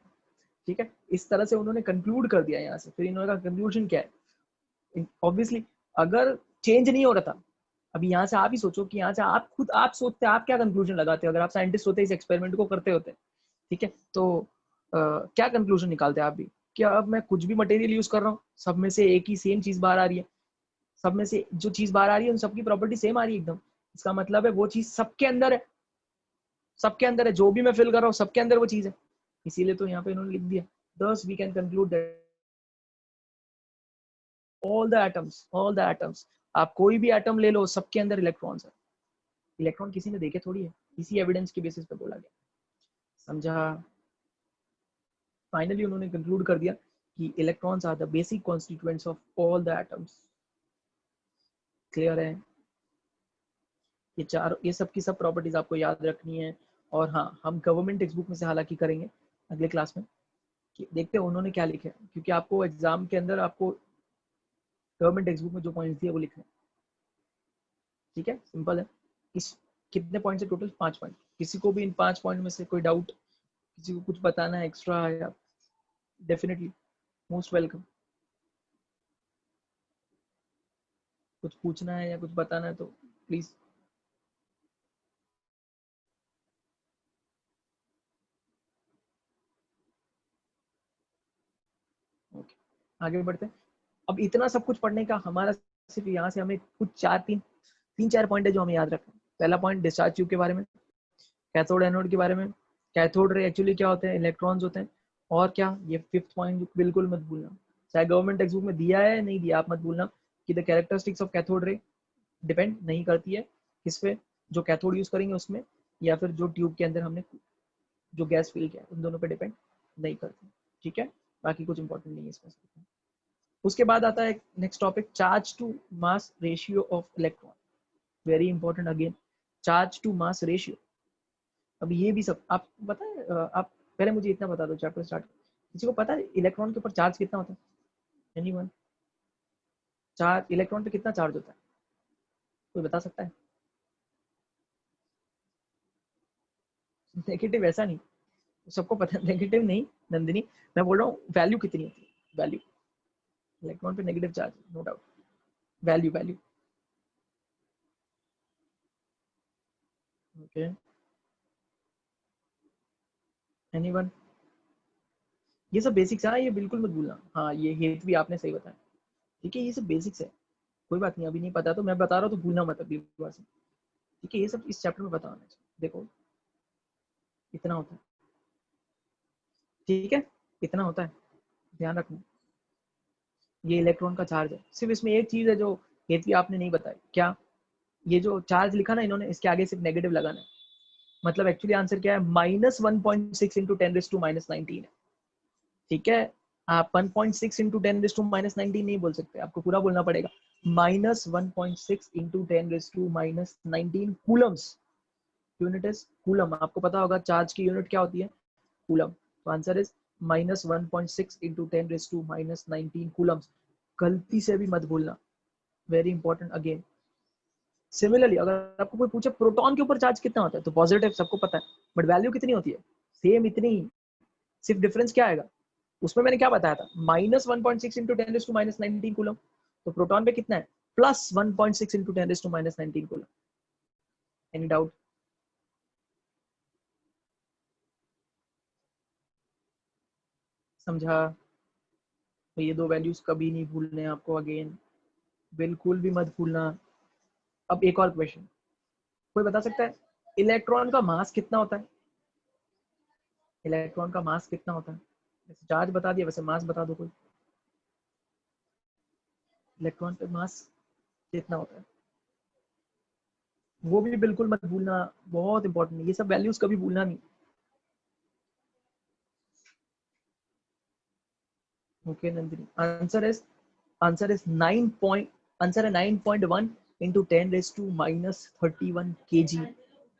ठीक है, इस तरह से उन्होंने कंक्लूड कर दिया यहाँ से। फिर इन्होंने कहा कंक्लूजन क्या है? ऑब्वियसली अगर चेंज नहीं हो रहा था, अभी यहाँ से आप ही सोचो कि यहाँ से आप खुद आप सोचते आप क्या कंक्लूजन लगाते अगर आप साइंटिस्ट होते इस एक्सपेरिमेंट को करते होते? ठीक है, तो क्या कंक्लूजन निकालते आप भी? क्या अब मैं कुछ भी मटेरियल यूज कर रहा हूँ, सब में से एक ही सेम चीज बाहर आ रही है, सब में से जो चीज बाहर आ रही है उन सबकी प्रॉपर्टी सेम आ रही है एकदम, इसका मतलब है वो चीज सबके अंदर है, सबके अंदर है, जो भी मैं फिल कर रहा हूँ सबके अंदर वो चीज है। इसीलिए तो यहाँ पे इन्होंने लिख दिया thus we can conclude that all the atoms, आप कोई भी एटम ले लो सबके अंदर इलेक्ट्रॉन्स है। इलेक्ट्रॉन किसी ने देखे थोड़ी है, इसी एविडेंस के बेसिस पे बोला गया। समझा? फाइनली उन्होंने कंक्लूड कर दिया कि electrons are the basic constituents of all the atoms. Clear है? ये सब की सब प्रॉपर्टीज आपको याद रखनी है। और हाँ, हम गवर्नमेंट टेक्स्ट बुक में से हालांकि करेंगे अगले क्लास में कि देखते हैं उन्होंने क्या लिखे, क्योंकि आपको एग्जाम के अंदर आपको गवर्नमेंट टेक्स्ट बुक में जो पॉइंट्स दिए वो लिखने। ठीक है, सिंपल है। इस कितने पॉइंट है टोटल? 5 पॉइंट। किसी को भी इन 5 पॉइंट में से कोई डाउट, किसी को कुछ बताना है एक्स्ट्रा, या डेफिनेटली मोस्ट वेलकम। कुछ पूछना है या कुछ बताना है तो प्लीज। ओके, आगे बढ़ते हैं। अब इतना सब कुछ पढ़ने का हमारा सिर्फ यहाँ से हमें कुछ 3-4 पॉइंट है जो हमें याद रखना है। पहला पॉइंट डिस्चार्ज ट्यूब के बारे में, कैथोड एनोड के बारे में, कैथोड रे एक्चुअली क्या होते हैं, इलेक्ट्रॉन्स होते हैं, और क्या ये 5th पॉइंट बिल्कुल मत भूलना, चाहे गवर्नमेंट टेक्स्ट बुक में दिया है नहीं दिया, आप मत भूलना कि the characteristics of cathode ray depend नहीं करती है किस पे, जो कैथोड यूज करेंगे उसमें, या फिर जो ट्यूब के अंदर हमने जो गैस फिल किया उन दोनों पे डिपेंड नहीं करती। ठीक है, बाकी कुछ इंपॉर्टेंट नहीं है इसमें। उसके बाद आता है next topic, charge to mass ratio of electron. Very important again, charge to mass ratio. अब ये भी सब आप पता है, आप पहले मुझे इतना बता दो चैप्टर स्टार्ट, किसी को पता है इलेक्ट्रॉन के ऊपर चार्ज कितना होता है? एनीवन? चार्ज इलेक्ट्रॉन पे कितना चार्ज होता है, कोई बता सकता है? नेगेटिव ऐसा नहीं, सबको पता है नेगेटिव नहीं नंदिनी, मैं बोल रहा हूँ वैल्यू कितनी होती है, वैल्यू। इलेक्ट्रॉन पे negative charge no doubt, value value. Okay, anyone? ये सब बेसिक्स है, ये बिल्कुल मत भूलना। हाँ, ये हेत भी आपने सही बताया। ठीक है, ये सब बेसिक्स है, कोई बात नहीं, अभी नहीं पता तो मैं बता रहा हूँ तो भूलना मत अगली बार से। ठीक है, ये सब इस चैप्टर में बताना है। देखो इतना होता है, ठीक है, इतना होता है, ध्यान रखना। ये इलेक्ट्रॉन का चार्ज है, सिर्फ इसमें एक चीज है जो हेतवी आपने नहीं बताई, क्या? ये जो चार्ज लिखा ना इन्होंने, इसके आगे सिर्फ नेगेटिव लगाना है, मतलब एक्चुअली आंसर क्या है, -1.6 इंटू 10⁻19 है। ठीक है, आप 1.6 इंटू 10⁻19 नहीं बोल सकते, आपको पूरा बोलना पड़ेगा, -1.6 into 10⁻19 Coulomb's. Unit is coulomb, आपको पता होगा चार्ज की यूनिट क्या होती है, कूलम। तो आंसर इज -1.6 इंटू 10⁻19 कूलम्स। गलती से भी मत भूलना, वेरी इंपॉर्टेंट अगेन। सिमिलरली अगर आपको कोई पूछे प्रोटॉन के ऊपर चार्ज कितना होता है, तो पॉजिटिव सबको पता है, बट वैल्यू कितनी होती है, सेम इतनी ही, सिर्फ डिफरेंस क्या आएगा, उसमें मैंने क्या बताया था, -1.6 इंटू 10 माइनस 19 कूलम, तो प्रोटॉन पे कितना है, +1.6 into 10 minus 19 coulomb. Any doubt? समझा? तो ये दो वैल्यूज कभी नहीं भूलने आपको, अगेन बिल्कुल भी मत भूलना। अब एक और क्वेश्चन, कोई बता सकता है इलेक्ट्रॉन का मास कितना होता है? इलेक्ट्रॉन का मास कितना होता है? वैसे चार्ज बता दिया, वैसे मास बता दो कोई। इलेक्ट्रॉन का मास कितना होता है? वो भी बिल्कुल मत भूलना, बहुत इंपॉर्टेंट है, ये सब वैल्यूज कभी भूलना नहीं। Okay Nandini, answer is 9 point, answer है 9.1 इंटू 10⁻⁻31 kg।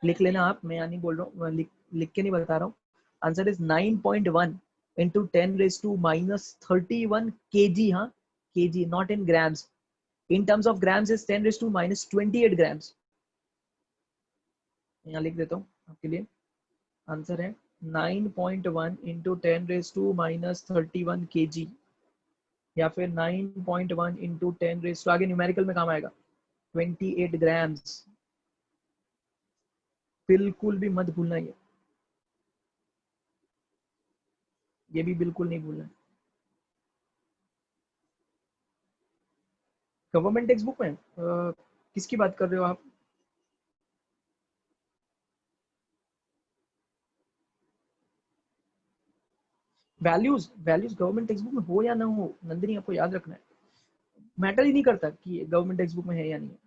लिख लेना आप, मैं यहाँ नहीं बोल रहा हूँ, लिख के नहीं बता रहा हूँ। Answer is 9.1 into 10⁻31 kg। हाँ, kg, not in grams. In terms of grams is 10⁻28 grams. यहाँ लिख देता हूँ आपके लिए, आंसर है 9.1 इंटू 10⁻31 kg, या फिर 9.1 इंटू 10 तो आगे न्यूमेरिकल में काम आएगा 28 ग्राम्स। बिल्कुल भी मत भूलना, ये भी बिल्कुल नहीं भूलना। गवर्नमेंट टेक्स्ट बुक में किसकी बात कर रहे हो आप? Values, values government text book में हो या ना हो नंदिनी, आपको याद रखना है, मैटर ही नहीं करता कि गवर्नमेंट टेक्स्ट बुक में है या नहीं है।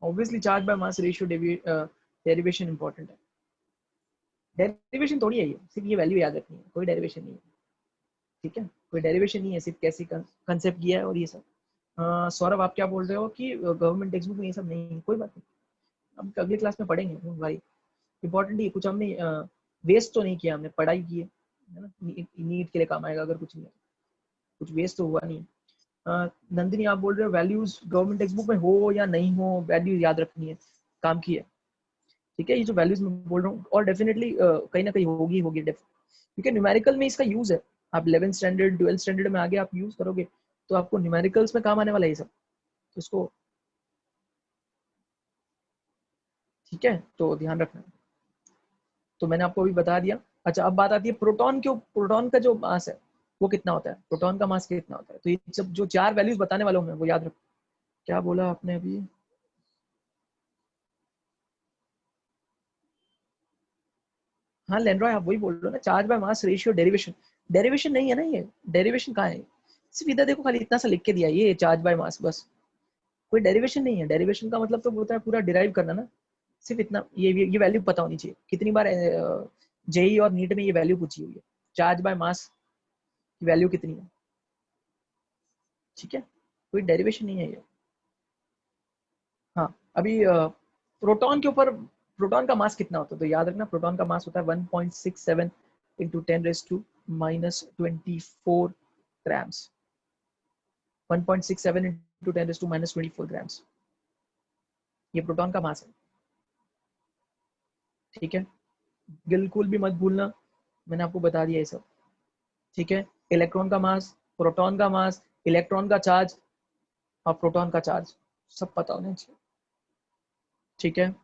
Obviously charge by mass ratio derivation important है। डेरिवेशन थोड़ी है ये, सिर्फ ये वैल्यू याद रखनी है, कोई डेरिवेशन नहीं है। ठीक है, कोई डेरिवेशन नहीं है, सिर्फ कैसे कंसेप्ट किया है और ये सब। सौरभ आप क्या बोल रहे हो कि गवर्नमेंट टेक्स्ट बुक में ये सब नहीं है? कोई बात नहीं, हम अगले क्लास में पढ़ेंगे भाई। इंपॉर्टेंट ही कुछ हमने वेस्ट तो नहीं किया, हमने पढ़ाई की है ना, नीट के लिए काम आएगा अगर कुछ नहीं, कुछ वेस्ट तो हुआ नहीं। नंदिनी आप बोल रहे हो वैल्यूज गवर्नमेंट टेक्स्ट बुक में हो या नहीं हो, वैल्यू याद रखनी है, काम की है। ठीक है, ये जो वैल्यूज मैं बोल रहा हूँ, और डेफिनेटली कहीं ना कहीं होगी होगी, क्योंकि न्यूमेरिकल में इसका यूज है। आप 11th स्टैंडर्ड 12th स्टैंडर्ड में आगे आप यूज करोगे तो आपको न्यूमेरिकल्स में काम आने वाला है ये सब, तो इसको, ठीक है, तो ध्यान रखना। तो मैंने आपको अभी बता दिया। अच्छा, अब बात आती है प्रोटॉन के, प्रोटॉन का जो मास है वो कितना होता है, प्रोटॉन का मास कितना होता है। तो ये सब जो चार वैल्यूज बताने वाला हूँ मैं, वो याद रखो। क्या बोला आपने अभी? हाँ लेंड्रॉय, आप वही बोल रहे हो ना, charge by mass ratio derivation. Derivation नहीं है ना ये, डेरिवेशन कहाँ है? सिर्फ इधर देखो, खाली इतना सा लिख के दिया, ये चार्ज बाय मास, बस। कोई डेरिवेशन नहीं है। डेरिवेशन का मतलब तो होता है पूरा डिराइव करना ना। सिर्फ इतना, ये वैल्यू पता होनी चाहिए। कितनी बार जेई और नीट में ये वैल्यू पूछी हुई है, चार्ज बाय मास की वैल्यू कितनी है। ठीक है, कोई डेरिवेशन नहीं है ये। हाँ, अभी प्रोटॉन के ऊपर, प्रोटॉन का मास कितना होता है तो याद रखना, प्रोटॉन का मास होता है 1.67 इंटू 10⁻⁻24 ग्राम्स। 1.67 इंटू 10⁻⁻24 ग्राम्स, ये प्रोटॉन का मास है। ठीक है, बिल्कुल भी मत भूलना, मैंने आपको बता दिया ये सब। ठीक है, इलेक्ट्रॉन का मास, प्रोटॉन का मास, इलेक्ट्रॉन का चार्ज और प्रोटॉन का चार्ज, सब पता होना चाहिए। ठीक है,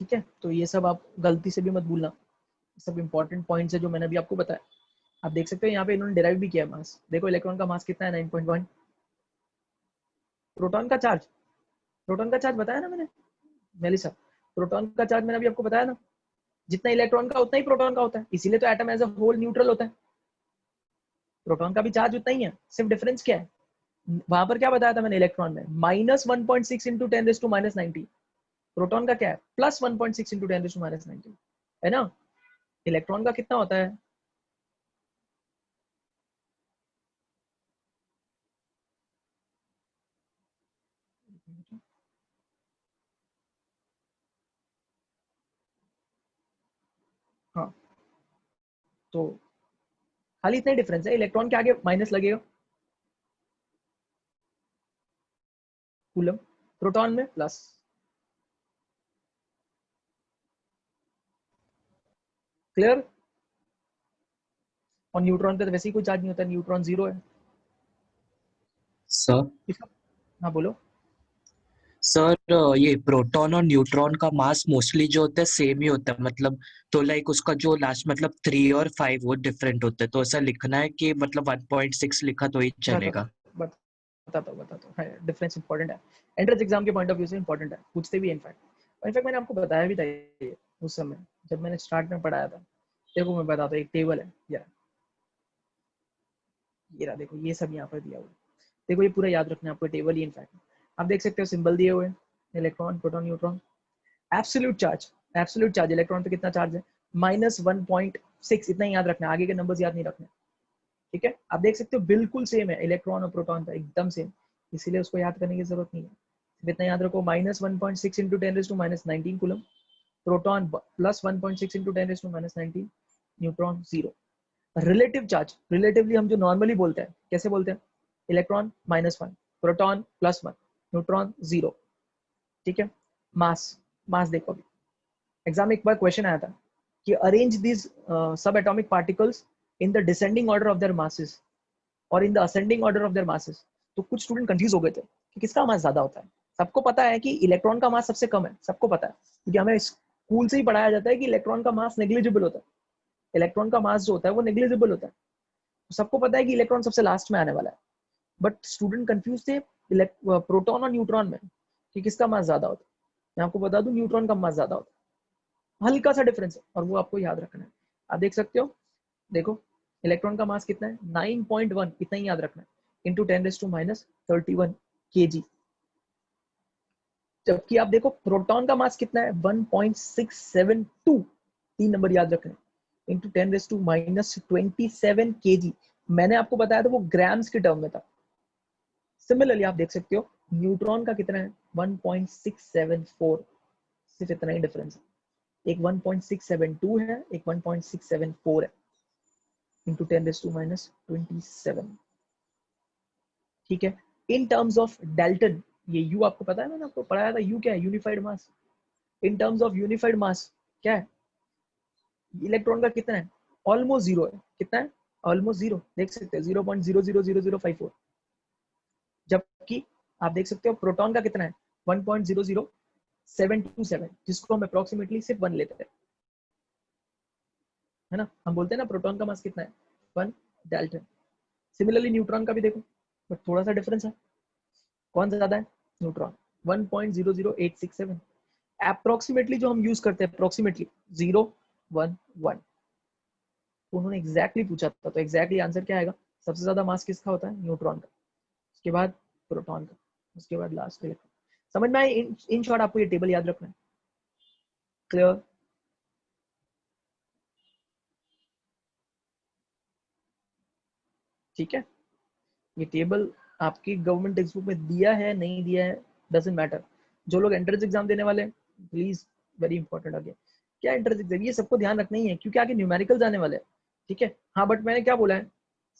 ठीक है, तो ये सब आप गलती से भी मत भूलना, सब इंपॉर्टेंट पॉइंट्स है जो मैंने अभी आपको बताया। आप देख सकते हो यहाँ पे इन्होंने डिराइव भी किया है मास। देखो इलेक्ट्रॉन का मास कितना है, 9.1। प्रोटॉन का चार्ज, प्रोटॉन का चार्ज बताया ना मैंने, मेलिसा, प्रोटॉन का चार्ज मैंने अभी आपको बताया ना, जितना इलेक्ट्रॉन का उतना ही प्रोटॉन का होता है, इसीलिए तो atom as a whole neutral होता है। प्रोटॉन का भी चार्ज उतना ही है, सिर्फ डिफरेंस क्या है, वहां पर क्या बताया था मैंने, इलेक्ट्रॉन में -1.6 इंटू 10⁻⁻90, प्रोटॉन का क्या है, +1.6 इंटू 10⁻⁻90, है ना। इलेक्ट्रॉन का कितना होता है? हाँ, तो खाली इतना ही डिफरेंस है, इलेक्ट्रॉन के आगे माइनस लगेगा, कूलम, प्रोटॉन में प्लस। क्लियर? और न्यूट्रॉन पे तो वैसे ही कोई चार्ज नहीं होता, न्यूट्रॉन जीरो है। सर हाँ बोलो। सर ये प्रोटॉन और न्यूट्रॉन का मास मोस्टली जो होता है सेम ही होता है, मतलब तो लाइक उसका जो लास्ट मतलब 3 और 5 वो डिफरेंट होता है, तो ऐसा लिखना है कि मतलब 1.6 लिखा तो ही चलेगा? बताता हूँ, है डिफरेंस इंपॉर्टेंट है, एंट्रेंस एग्जाम के पॉइंट ऑफ व्यू से इंपॉर्टेंट है, पूछते भी इनफैक्ट मैंने आपको बताया भी था ये उस समय जब मैंने स्टार्ट में पढ़ाया था। देखो मैं बताता हूँ, एक टेबल है यार, ये रहा, देखो ये सब यहाँ पर दिया हुआ है, देखो ये पूरा याद रखना है आपको, टेबल ही इनफैक्ट आप देख सकते हो सिंबल दिए हुए हैं, electron proton neutron. Absolute charge electron पे कितना चार्ज है, -1.6, इतना ही याद रखना है, आगे के नंबर्स याद नहीं रखने। ठीक है, आप देख सकते हो बिल्कुल सेम है इलेक्ट्रॉन और प्रोटॉन का, एकदम सेम, इसीलिए उसको याद करने की जरूरत नहीं है। सिर्फ इतना याद रखो, -1.6 into 10⁻⁻19 coulomb, proton +1.6 into 10⁻⁻19, neutron zero. Relative charge, relatively हम जो नॉर्मली बोलते हैं, कैसे बोलते हैं, इलेक्ट्रॉन -1, प्रोटॉन +1, न्यूट्रॉन जीरो। ठीक है, मास, मास देखो अभी एग्जाम में एक बार क्वेश्चन आया था कि arrange this subatomic particles in the descending order of their masses और in the ascending order of their masses. तो कुछ स्टूडेंट कंफ्यूज हो गए थे कि किसका मास ज्यादा होता है। सबको पता है कि इलेक्ट्रॉन का मास सबसे कम है, सबको पता है, क्योंकि हमें स्कूल से ही पढ़ाया जाता है कि इलेक्ट्रॉन का मास नेग्लिजिबल होता है, इलेक्ट्रॉन का मास जो होता है वो नेग्लिजिबल होता है। तो सबको पता है कि इलेक्ट्रॉन सबसे लास्ट में आने वाला है, बट स्टूडेंट कंफ्यूज थे प्रोटॉन और न्यूट्रॉन में कि किसका मास ज्यादा होता है। मैं आपको बता दूं, न्यूट्रॉन का मास ज्यादा होता है, हल्का सा डिफरेंस है और वो आपको याद रखना है। आप देख सकते हो, देखो इलेक्ट्रॉन का मास कितना है, 9.1, इतना ही याद रखना है, इंटू 10⁻31 kg। जबकि आप देखो प्रोटॉन का मास कितना है, 1.672, 3 नंबर याद रखना है, इंटू 10⁻27 kg। मैंने आपको बताया था वो ग्राम्स के टर्म में था। सिमिलरली आप देख सकते हो न्यूट्रॉन का कितना है, 1.674, सिर्फ इतना ही डिफरेंस है, एक 1.672 है, एक 1.674 है, इंटू 10⁻27। ठीक है, इन टर्म्स ऑफ डेल्टन, ये यू आपको पता है, मैंने आपको पढ़ाया था यू क्या है, unified mass. In terms of unified mass क्या है, इलेक्ट्रॉन का कितना है, ऑलमोस्ट जीरो है, कितना है, ऑलमोस्ट जीरो, देख सकते हैं 0.000054। जबकि आप देख सकते हो प्रोटॉन का कितना है, 1.00727, जिसको हम अप्रोक्सीमेटली सिर्फ 1 लेते हैं, है ना, हम बोलते हैं ना प्रोटॉन का मास कितना है, 1 डेल्टन। सिमिलरली न्यूट्रॉन का भी देखो, बट थोड़ा सा डिफरेंस है, कौन ज्यादा है, न्यूट्रॉन, 1.00867। अप्रोक्सीमेटली जो हम यूज करते हैं, अप्रोक्सीमेटली 011। तो उन्होंने एग्जैक्टली पूछा था, तो एग्जैक्टली आंसर क्या आएगा, सबसे ज्यादा मास किसका होता है, न्यूट्रॉन का, उसके बाद प्रोटॉन का, उसके बाद लास्ट इलेक्ट्रॉन। समझ में आए, इन शॉर्ट आपको ये टेबल याद रखना है। क्लियर? ठीक है, ये टेबल आपकी गवर्नमेंट टेक्स्ट बुक में दिया है नहीं दिया है डजंट मैटर। जो लोग एंट्रेंस एग्जाम देने वाले हैं, प्लीज, वेरी इंपॉर्टेंट आगे क्या एंट्रेंस एग्जाम, ये सबको ध्यान रखना ही है, क्योंकि आगे न्यूमेरिकल आने वाले हैं। ठीक है, हाँ बट मैंने क्या बोला है,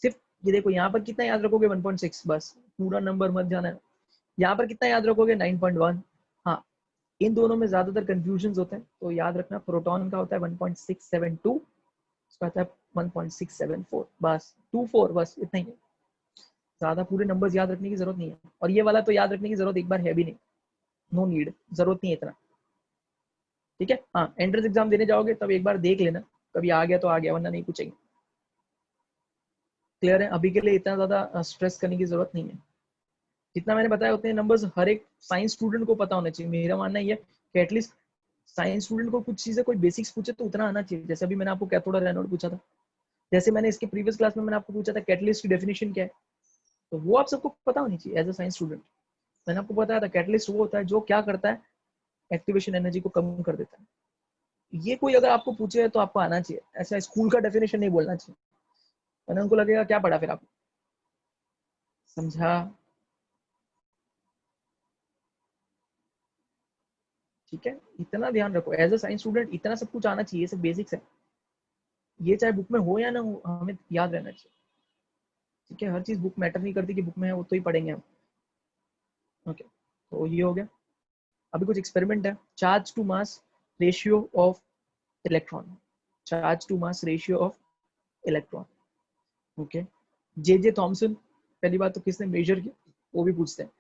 सिर्फ ये देखो यहाँ पर कितना याद रखोगे, 1.6, बस पूरा नंबर मत जाना है। यहाँ पर कितना याद रखोगे, 9.1। हाँ, इन दोनों में ज्यादातर कंफ्यूजन होते हैं, तो याद रखना प्रोटॉन का होता है 1.672, उसका होता है 1.674, बस 24, बस इतना ही है, ज्यादा पूरे नंबर्स याद रखने की जरूरत नहीं है। और ये वाला तो याद रखने की जरूरत एक बार है भी नहीं, नो नीड, जरूरत नहीं है इतना। ठीक है, हाँ एंट्रेंस एग्जाम देने जाओगे तब एक बार देख लेना, कभी आ गया तो आ गया, वरना नहीं पूछेंगे। क्लियर है, अभी के लिए इतना ज्यादा स्ट्रेस करने की जरूरत नहीं है। जितना मैंने बताया उतने नंबर्स हर एक साइंस स्टूडेंट को पता होना चाहिए, मेरा मानना ये कि एटलीस्ट साइंस स्टूडेंट को कुछ चीजें कोई बेसिक्स पूछे तो उतना आना चाहिए। जैसे अभी मैंने आपको कैथोड और एनोड पूछा था, जैसे मैंने इसके प्रीवियस क्लास में मैंने आपको पूछा था कैटलिस्ट की डेफिनेशन क्या है, तो वो आप सबको पता होनी चाहिए एज अ साइंस स्टूडेंट। मैंने आपको बताया था कैटलिस्ट वो होता है जो क्या करता है, एक्टिवेशन एनर्जी को कम कर देता है। ये कोई अगर आपको पूछे तो आपको आना चाहिए, ऐसा स्कूल का डेफिनेशन नहीं बोलना चाहिए, वरना उनको लगेगा क्या पढ़ा फिर आपको, समझा? ठीक है, इतना ध्यान रखो, एज अ साइंस स्टूडेंट इतना सब कुछ आना चाहिए, सब बेसिक्स है, ये चाहे बुक में हो या ना हो, हमें याद रहना चाहिए। ठीक है, हर चीज बुक मैटर नहीं करती कि बुक में है वो तो ही पढ़ेंगे हम। ओके, तो ये हो गया। अभी कुछ एक्सपेरिमेंट है, charge to mass ratio of electron. Charge to mass ratio of electron. Okay, J Thomson, पहली बात तो किसने मेजर किया वो भी पूछते हैं,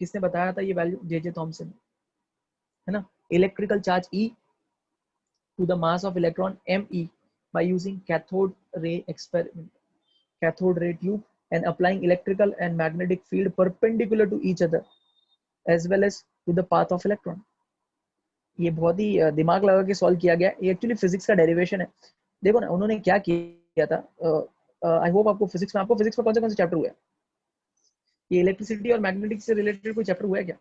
किसने बताया था ये वैल्यू, जे थॉमसन, है ना। Electrical charge E to the mass of electron me by using cathode ray experiment, cathode ray tube, and applying electrical and magnetic field perpendicular to each other as well as to the path of electron। ये बहुत ही दिमाग लगा के solve किया गया, ये actually physics का derivation है। देखो ना उन्होंने क्या किया था, आई होप आपको फिजिक्स में कौन से चैप्टर हुआ है, ये इलेक्ट्रिसिटी और मैग्नेटिक से रिलेटेड कोई चैप्टर हुआ है क्या?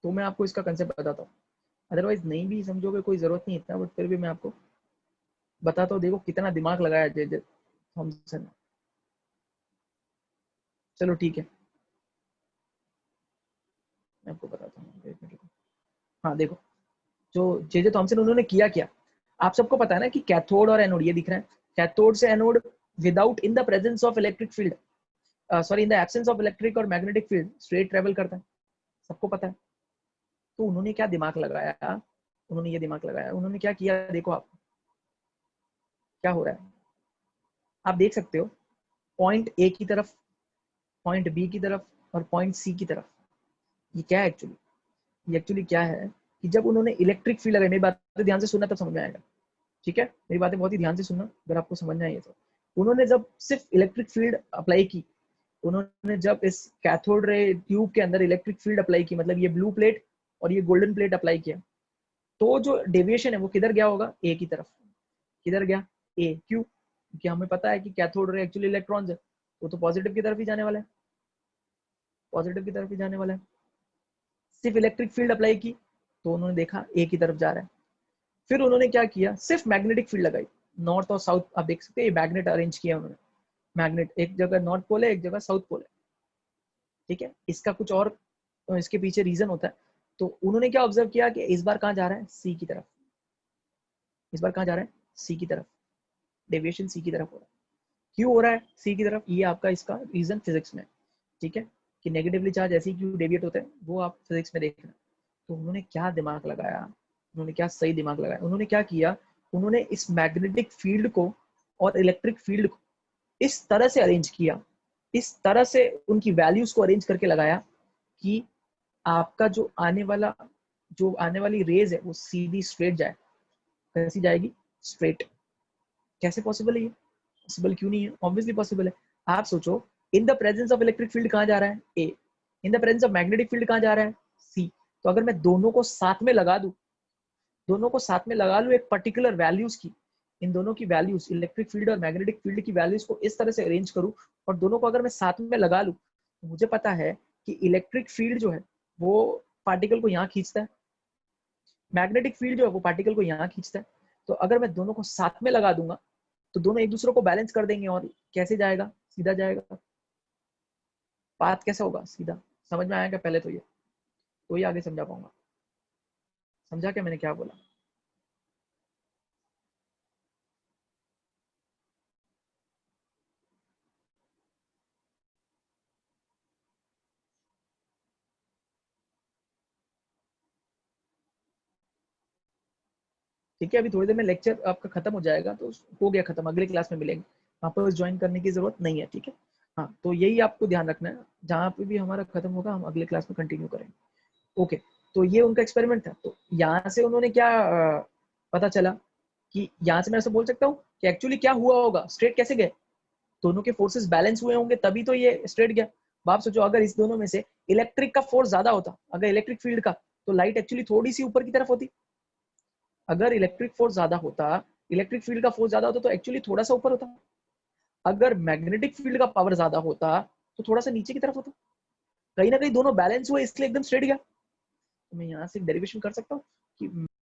तो मैं आपको इसका कंसेप्ट बताता हूँ, अदरवाइज नहीं भी समझोगे कोई जरूरत नहीं इतना, बट फिर भी मैं आपको बताता हूँ। देखो कितना दिमाग लगाया जे थॉमसन ने। चलो ठीक है, मैं आपको बताता हूँ। हाँ देखो, जो जे थॉमसन उन्होंने किया क्या, आप सबको पता है ना कि कैथोड और एनोड ये दिख रहा है, कैथोड से anode without in the presence of electric field, sorry in the absence of electric और मैग्नेटिक फील्ड स्ट्रेट ट्रेवल करता है, सबको पता है। तो उन्होंने क्या दिमाग लगाया, उन्होंने ये दिमाग लगाया, उन्होंने क्या किया, देखो आप क्या हो रहा है, आप देख सकते हो पॉइंट ए की तरफ, पॉइंट बी की तरफ और पॉइंट सी की तरफ। ये क्या है एक्चुअली, ये एक्चुअली क्या है कि जब उन्होंने इलेक्ट्रिक फील्ड लगाई, मेरी बातें ध्यान से सुनना तब समझ में आएगा, ठीक है, मेरी बातें बहुत ही ध्यान से सुनना अगर आपको समझना है। तो उन्होंने जब सिर्फ इलेक्ट्रिक फील्ड अप्लाई की, उन्होंने जब इस कैथोड रे ट्यूब के अंदर इलेक्ट्रिक फील्ड अप्लाई की, मतलब ये ब्लू प्लेट और ये गोल्डन प्लेट अप्लाई किया, तो जो डेविएशन है वो किधर गया होगा, ए की तरफ। किधर गया, ए, क्यों, क्योंकि हमें पता है कि कैथोड रे एक्चुअली इलेक्ट्रॉन्स है, वो तो पॉजिटिव की तरफ ही जाने वाला है, पॉजिटिव की तरफ ही जाने वाला है। सिर्फ इलेक्ट्रिक फील्ड अप्लाई की तो उन्होंने देखा ए की तरफ जा रहा है। फिर उन्होंने क्या किया, सिर्फ मैग्नेटिक फील्ड लगाई, नॉर्थ और साउथ, आप देख सकते हैं ये मैग्नेट अरेंज किया उन्होंने, मैग्नेट एक जगह नॉर्थ पोल है, एक जगह साउथ पोल है, ठीक है। इसका कुछ और इसके पीछे रीजन होता है। तो उन्होंने क्या ऑब्जर्व किया कि इस बार कहाँ जा रहा है, सी की तरफ, इस बार कहाँ जा रहा है, सी की तरफ, डेविएशन सी की तरफ हो रहा है। क्यों हो रहा है सी की तरफ, ये आपका इसका रीजन फिजिक्स में, ठीक है, कि नेगेटिवली चार्ज ऐसे ही क्यों डेविएट होते हैं वो आप फिजिक्स में देखना। तो उन्होंने क्या दिमाग लगाया, उन्होंने क्या सही दिमाग लगाया, उन्होंने क्या किया, उन्होंने इस मैग्नेटिक फील्ड को और इलेक्ट्रिक फील्ड को इस तरह से अरेंज किया, इस तरह से उनकी वैल्यूज को अरेंज करके लगाया कि आपका जो आने वाली रेज है वो सीधी स्ट्रेट जाए। कैसी जाएगी, स्ट्रेट। कैसे पॉसिबल है ये, पॉसिबल क्यों नहीं है, ऑब्वियसली पॉसिबल है। आप सोचो, in the presence of electric field कहाँ जा रहा है, ए, in the presence of magnetic field कहाँ जा रहा है, सी। तो अगर मैं दोनों को साथ में लगा दूं, एक पर्टिकुलर वैल्यूज की, इन दोनों की वैल्यूज, इलेक्ट्रिक फील्ड और मैग्नेटिक फील्ड की वैल्यूज को इस तरह से अरेंज करूं और दोनों को अगर मैं साथ में लगा लूं, तो मुझे पता है कि इलेक्ट्रिक फील्ड जो है वो पार्टिकल को यहाँ खींचता है, मैग्नेटिक फील्ड जो है वो पार्टिकल को यहाँ खींचता है। तो अगर मैं दोनों को साथ में लगा दूंगा तो दोनों एक दूसरे को बैलेंस कर देंगे और कैसे जाएगा, सीधा जाएगा। पाथ कैसा होगा, सीधा। समझ में आएगा पहले तो ही आगे समझा पाऊंगा। समझा क्या मैंने क्या बोला? ठीक है, अभी थोड़ी देर में लेक्चर आपका खत्म हो जाएगा, तो हो गया खत्म, अगले क्लास में मिलेंगे, वापस ज्वाइन करने की जरूरत नहीं है, ठीक है। हाँ, तो यही आपको ध्यान रखना है, जहाँ पे भी हमारा खत्म होगा हम अगले क्लास में कंटिन्यू करेंगे। ओके, तो ये उनका एक्सपेरिमेंट था। तो यहाँ से उन्होंने क्या पता चला कि यहाँ से मैं ऐसा बोल सकता हूँ कि एक्चुअली क्या हुआ होगा, स्ट्रेट कैसे गए, दोनों के फोर्सेस बैलेंस हुए होंगे तभी तो ये स्ट्रेट गया। आप सोचो, अगर इस दोनों में से इलेक्ट्रिक का फोर्स ज्यादा होता, अगर इलेक्ट्रिक फील्ड का, तो लाइट एक्चुअली थोड़ी सी ऊपर की तरफ होती। अगर इलेक्ट्रिक फोर्स ज्यादा होता, इलेक्ट्रिक फील्ड का फोर्स ज्यादा होता तो एक्चुअली थोड़ा सा ऊपर होता। अगर मैग्नेटिक फील्ड का पावर ज्यादा होता तो थोड़ा सा नीचे की तरफ होता। कहीं ना कहीं दोनों बैलेंस हुए इसलिए एकदम स्ट्रेट गया। तो मैं यहाँ से डेरिवेशन कर सकता हूँ कि